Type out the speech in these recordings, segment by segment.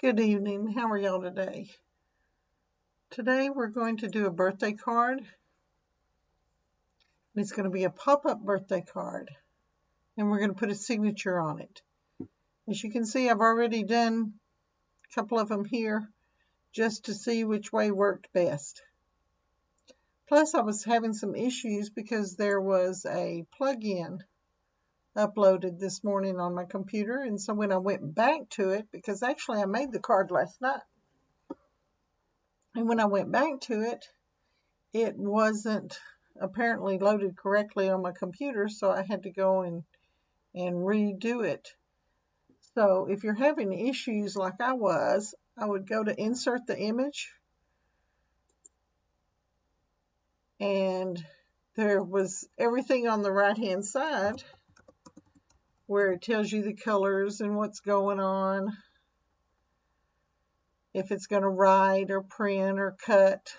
Good evening. How are y'all today? Today we're going to do a birthday card. It's going to be a pop-up birthday card, and we're going to put a signature on it. As you can see, I've already done a couple of them here just to see which way worked best. Plus, I was having some issues because there was a plug-in uploaded this morning on my computer, and so when I went back to it, because actually I made the card last night, and when I went back to it, it wasn't apparently loaded correctly on my computer, so I had to go and redo it. So if you're having issues like I was, I would go to insert the image, and there was everything on the right hand side where it tells you the colors and what's going on, if it's going to write or print or cut.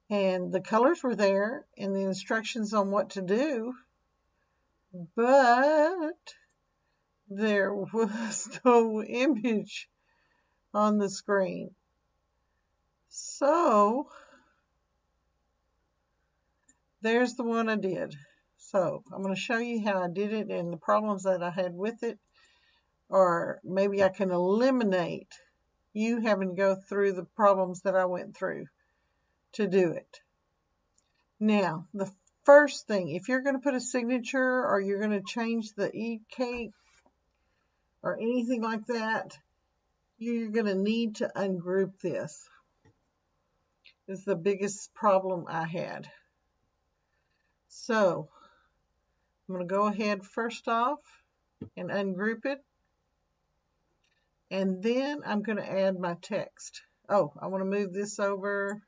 And the colors were there and the instructions on what to do, but there was no image on the screen. So there's the one I did. So I'm going to show you how I did it and the problems that I had with it, or maybe I can eliminate you having to go through the problems that I went through to do it. Now, the first thing, if you're going to put a signature or you're going to change the e-cake or anything like that, you're going to need to ungroup this. This is the biggest problem I had. So I'm going to go ahead first off and ungroup it. And then I'm going to add my text. Oh, I want to move this over.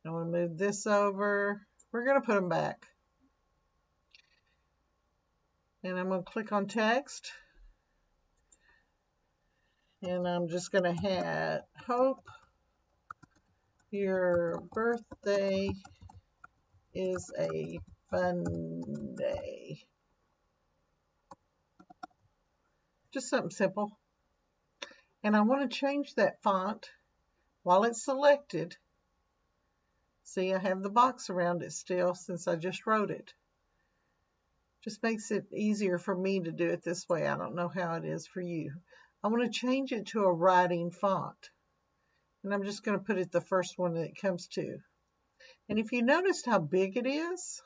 I want to move this over. We're going to put them back. And I'm going to click on text. And I'm just going to add, hope your birthday is a fun day. Just something simple. And I want to change that font while it's selected. See, I have the box around it still since I just wrote it. Just makes it easier for me to do it this way. I don't know how it is for you. I want to change it to a writing font. And I'm just going to put it the first one that it comes to. And if you noticed how big it is,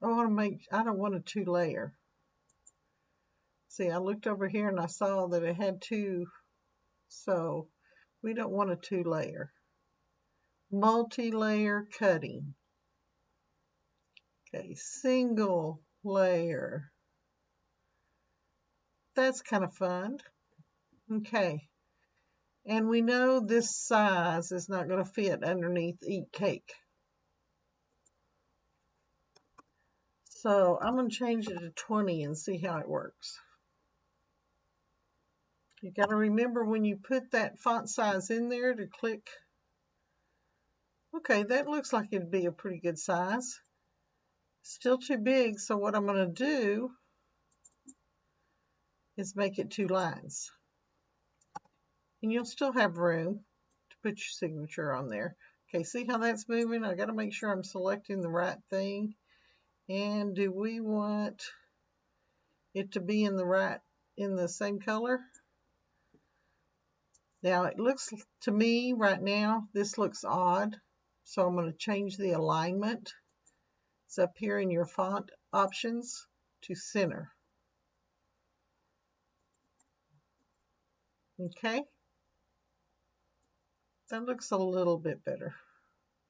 I don't want a 2-layer. See, I looked over here and I saw that it had 2, so we don't want a 2-layer. Multi-layer cutting. Okay, single layer. That's kind of fun. Okay, and we know this size is not going to fit underneath Eat Cake. So I'm going to change it to 20 and see how it works. You got to remember when you put that font size in there to click. Okay, that looks like it'd be a pretty good size. Still too big, so what I'm going to do is make it 2 lines. And you'll still have room to put your signature on there. Okay, see how that's moving? I got to make sure I'm selecting the right thing. And do we want it to be in the same color? Now it looks to me right now, this looks odd. So I'm going to change the alignment. It's up here in your font options to center. Okay. That looks a little bit better.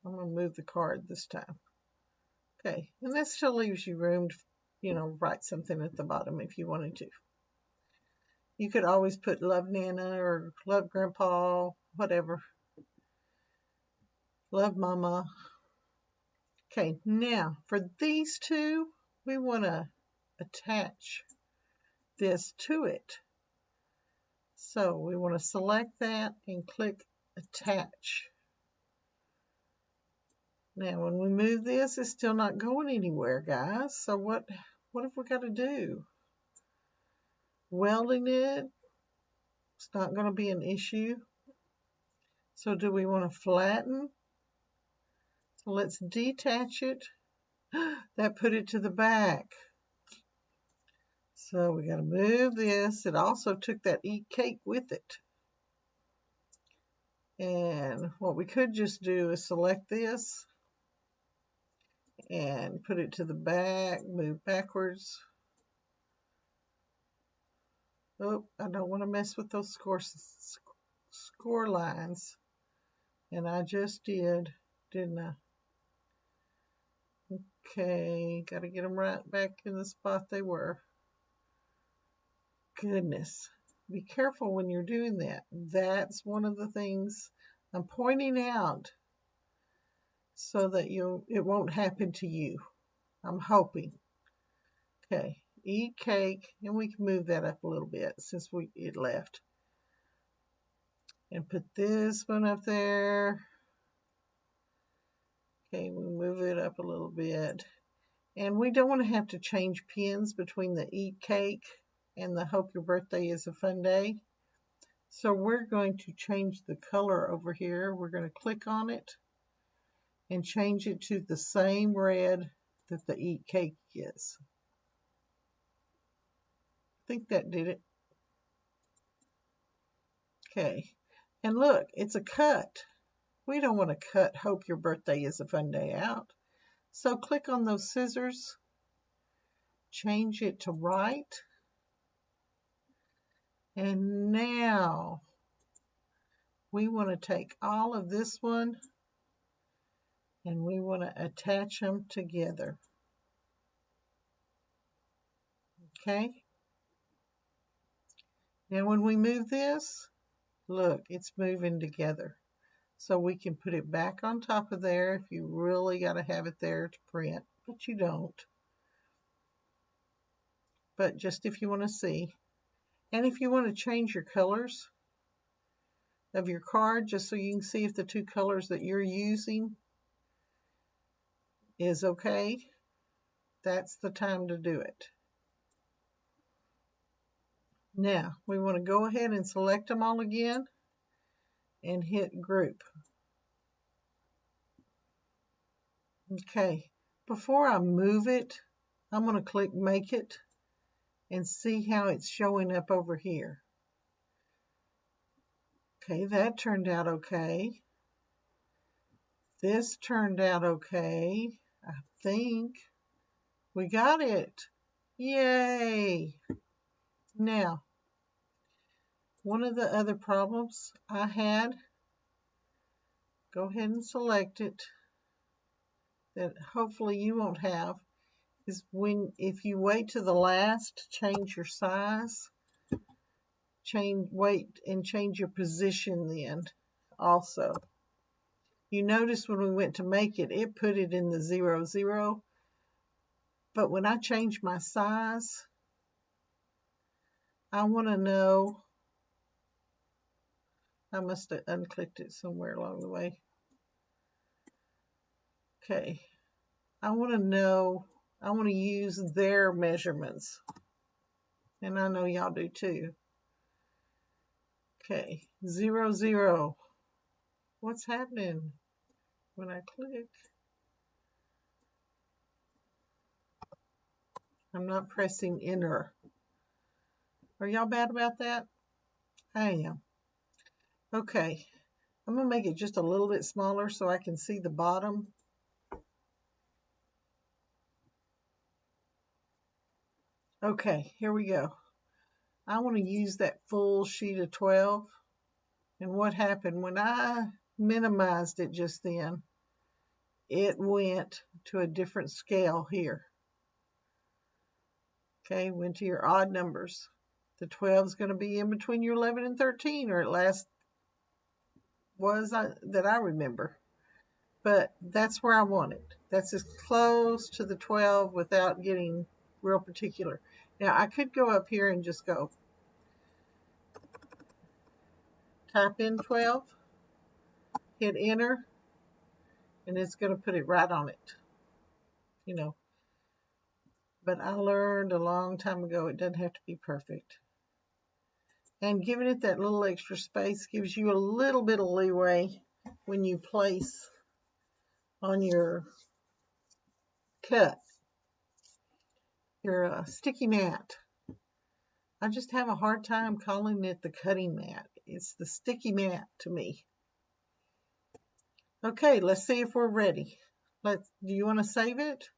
I'm going to move the card this time. Okay, and that still leaves you room to, write something at the bottom if you wanted to. You could always put Love Nana or Love Grandpa, whatever. Love Mama. Okay, now for these two, we want to attach this to it. So we want to select that and click Attach. Now when we move this, it's still not going anywhere, guys. So what what have we got to do? Welding it, it's not going to be an issue. So do we want to flatten? So let's detach it. That put it to the back. So we got to move this. It also took that eat cake with it. And what we could just do is select this and put it to the back, move backwards. Oh, I don't want to mess with those score lines. And I just did, didn't I? Okay, got to get them right back in the spot they were. Goodness. Be careful when you're doing that. That's one of the things I'm pointing out so that it won't happen to you. I'm hoping. Okay, eat cake, and we can move that up a little bit since it left. And put this one up there. Okay, we move it up a little bit. And we don't want to have to change pins between the eat cake and the hope your birthday is a fun day. So we're going to change the color over here. We're going to click on it and change it to the same red that the eat cake is. I think that did it. Okay, and look, it's a cut. We don't want to cut hope your birthday is a fun day out. So click on those scissors, change it to right, and now we want to take all of this one and we want to attach them together. Okay? Now when we move this, look, it's moving together. So we can put it back on top of there if you really got to have it there to print, but you don't. But just if you want to see. And if you want to change your colors of your card, just so you can see if the two colors that you're using is okay, that's the time to do it. Now, we want to go ahead and select them all again and hit group. Okay, before I move it, I'm going to click make it and see how it's showing up over here. Okay, that turned out okay. This turned out okay. I think we got it. Yay! Now, one of the other problems I had, go ahead and select it, that hopefully you won't have, is if you wait to the last to change your size, wait and change your position then also. You notice when we went to make it, it put it in the 0, 0. But when I change my size, I want to know, I must have unclicked it somewhere along the way. Okay, I want to know, I want to use their measurements. And I know y'all do too. Okay, 0, 0. What's happening when I click? I'm not pressing enter. Are y'all bad about that? I am. Okay, I'm going to make it just a little bit smaller so I can see the bottom. Okay, here we go. I want to use that full sheet of 12. And what happened when I minimized it just then, it went to a different scale here. Okay, went to your odd numbers. The 12 is going to be in between your 11 and 13, or at last that I remember. But that's where I want it. That's as close to the 12 without getting real particular. Now I could go up here and just go type in 12, hit enter, and it's going to put it right on it. You know, but I learned a long time ago it doesn't have to be perfect. And giving it that little extra space gives you a little bit of leeway when you place on your cut, your sticky mat. I just have a hard time calling it the cutting mat. It's the sticky mat to me. Okay, let's see if we're ready. Do you want to save it?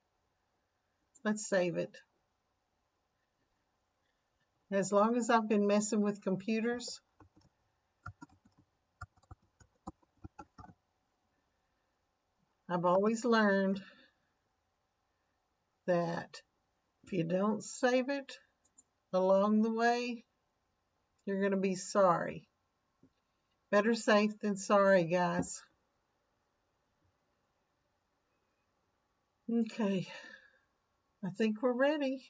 Let's save it. As long as I've been messing with computers, I've always learned that if you don't save it along the way, you're going to be sorry. Better safe than sorry, guys. Okay, I think we're ready.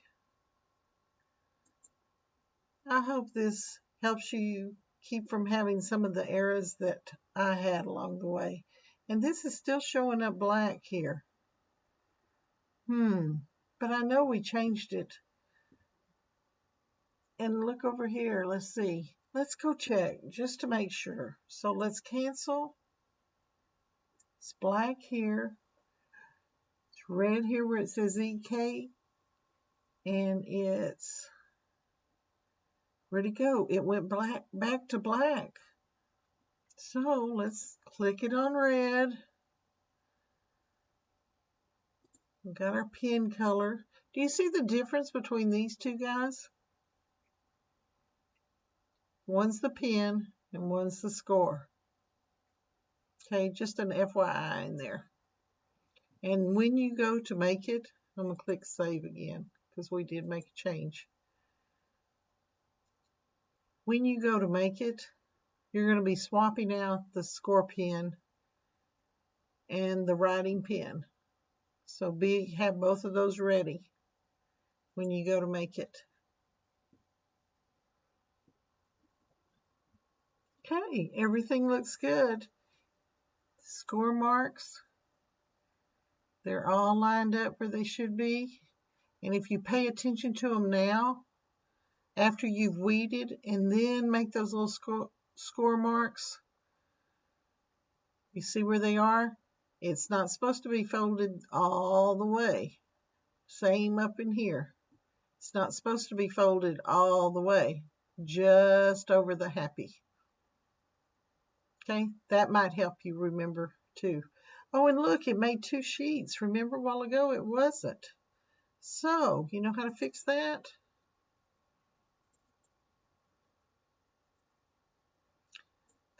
I hope this helps you keep from having some of the errors that I had along the way. And this is still showing up black here. But I know we changed it. And look over here, let's see. Let's go check just to make sure. So let's cancel. It's black here. It's red here where it says EK. And it's, where'd it go? It went black, back to black. So let's click it on red. We've got our pen color. Do you see the difference between these two guys? One's the pen and one's the score. Okay, just an FYI in there. And when you go to make it, I'm going to click save again because we did make a change. When you go to make it, you're going to be swapping out the score pen and the writing pen. So have both of those ready when you go to make it. Okay, everything looks good. Score marks, they're all lined up where they should be. And if you pay attention to them now, after you've weeded and then make those little score marks, you see where they are? It's not supposed to be folded all the way. Same up in here. It's not supposed to be folded all the way, just over the happy. Okay, that might help you remember too. Oh, and look, it made two sheets. Remember a while ago it wasn't. So, you know how to fix that?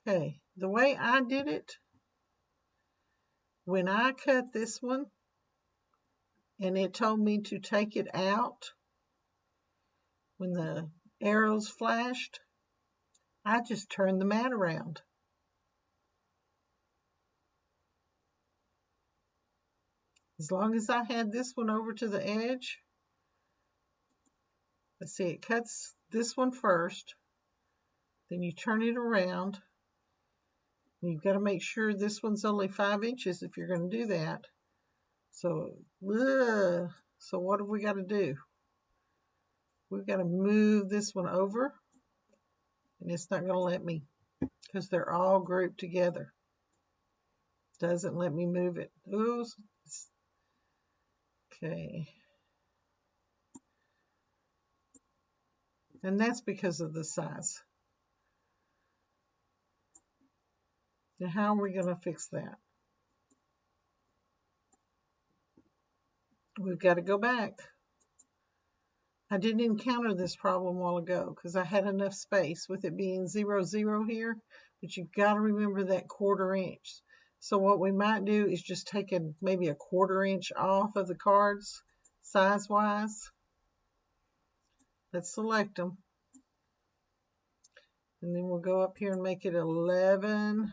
Okay, the way I did it, when I cut this one and it told me to take it out when the arrows flashed, I just turned the mat around. As long as I had this one over to the edge, let's see, it cuts this one first, then you turn it around. You've got to make sure this one's only 5 inches if you're going to do that. So what have we got to do? We've got to move this one over, and it's not going to let me because they're all grouped together. Doesn't let me move it. Ooh. Okay. And that's because of the size. Now, how are we going to fix that? We've got to go back. I didn't encounter this problem a while ago because I had enough space with it being 0, 0 here, but you've got to remember that 1/4 inch. So what we might do is just take maybe a 1/4 inch off of the cards size-wise. Let's select them. And then we'll go up here and make it 11.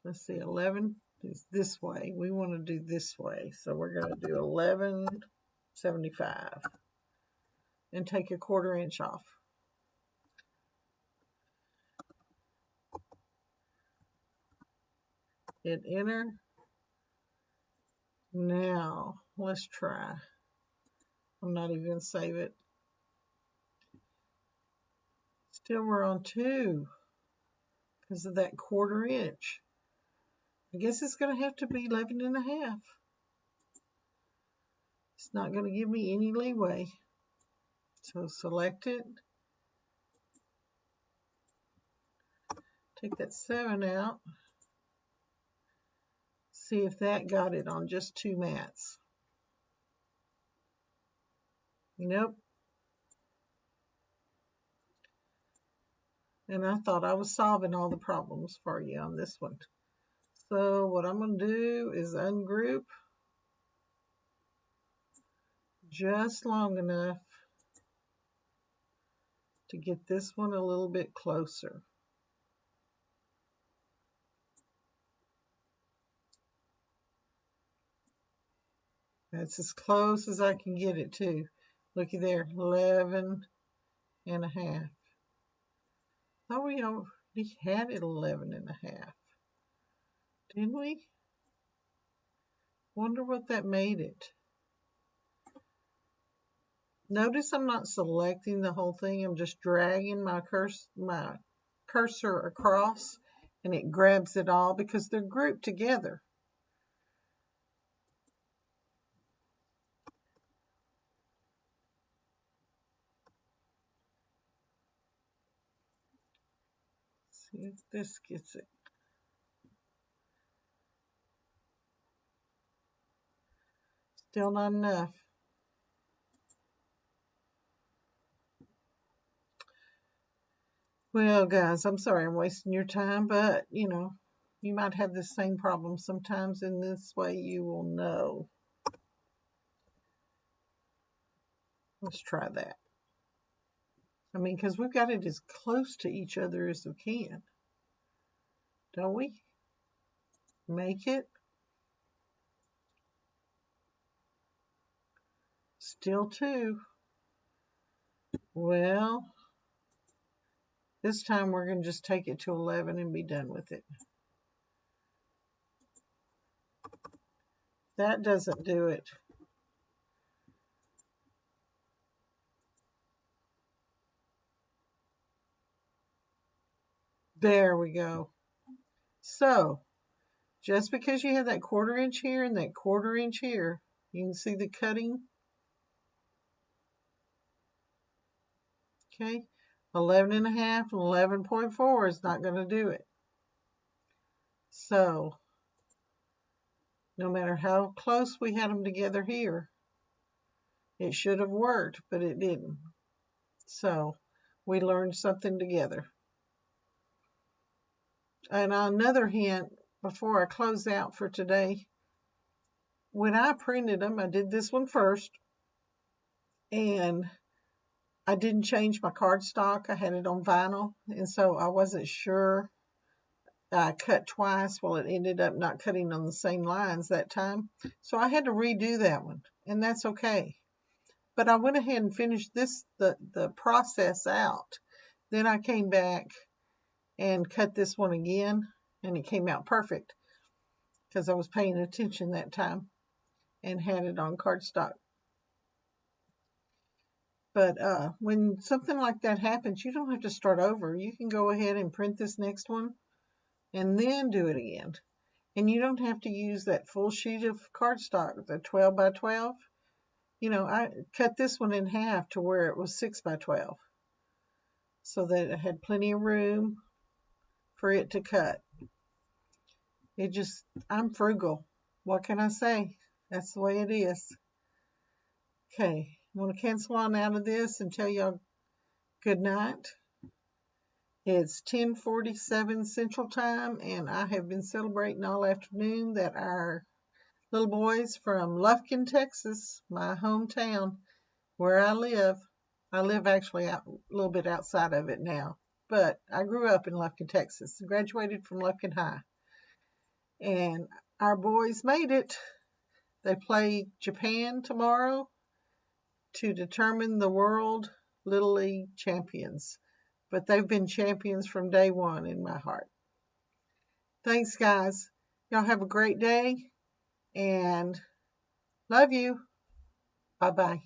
Let's see, 11 is this way. We want to do this way. So we're going to do 11.75 and take a 1/4 inch off. Hit enter. Now, let's try. I'm not even going to save it. Still we're on 2 because of that 1/4 inch. I guess it's going to have to be 11.5. It's not going to give me any leeway. So select it. Take that 7 out. See if that got it on just 2 mats. Nope. And I thought I was solving all the problems for you on this one. So what I'm going to do is ungroup just long enough to get this one a little bit closer. That's as close as I can get it to. Looky there, 11.5. Thought we already had it 11.5. Didn't we? Wonder what that made it. Notice I'm not selecting the whole thing. I'm just dragging my cursor across and it grabs it all because they're grouped together. See if this gets it. Still not enough. Well, guys, I'm sorry I'm wasting your time, but, you know, you might have the same problem sometimes, and this way you will know. Let's try that. I mean, because we've got it as close to each other as we can. Don't we? Make it. Still 2. Well, this time we're going to just take it to 11 and be done with it. That doesn't do it. There we go. So, just because you have that 1/4 inch here and that 1/4 inch here, you can see the cutting. Okay, 11.5 and 11.4 is not going to do it. So, no matter how close we had them together here, it should have worked, but it didn't. So, we learned something together. And another hint before I close out for today, when I printed them, I did this one first, and I didn't change my cardstock. I had it on vinyl, and so I wasn't sure. I cut twice. Well, it ended up not cutting on the same lines that time, so I had to redo that one, and that's okay. But I went ahead and finished the process out. Then I came back and cut this one again, and it came out perfect because I was paying attention that time and had it on cardstock. But when something like that happens, you don't have to start over. You can go ahead and print this next one and then do it again. And you don't have to use that full sheet of cardstock, the 12 by 12. You know, I cut this one in half to where it was 6 by 12 so that it had plenty of room for it to cut. I'm frugal. What can I say? That's the way it is. Okay, I'm going to cancel on out of this and tell y'all good night. It's 10:47 Central Time, and I have been celebrating all afternoon that our little boys from Lufkin, Texas, my hometown, where I live actually a little bit outside of it now, but I grew up in Lufkin, Texas, graduated from Lufkin High, and our boys made it. They play Japan tomorrow to determine the world Little League champions. But they've been champions from day one in my heart. Thanks, guys. Y'all have a great day, and Love you. Bye-bye.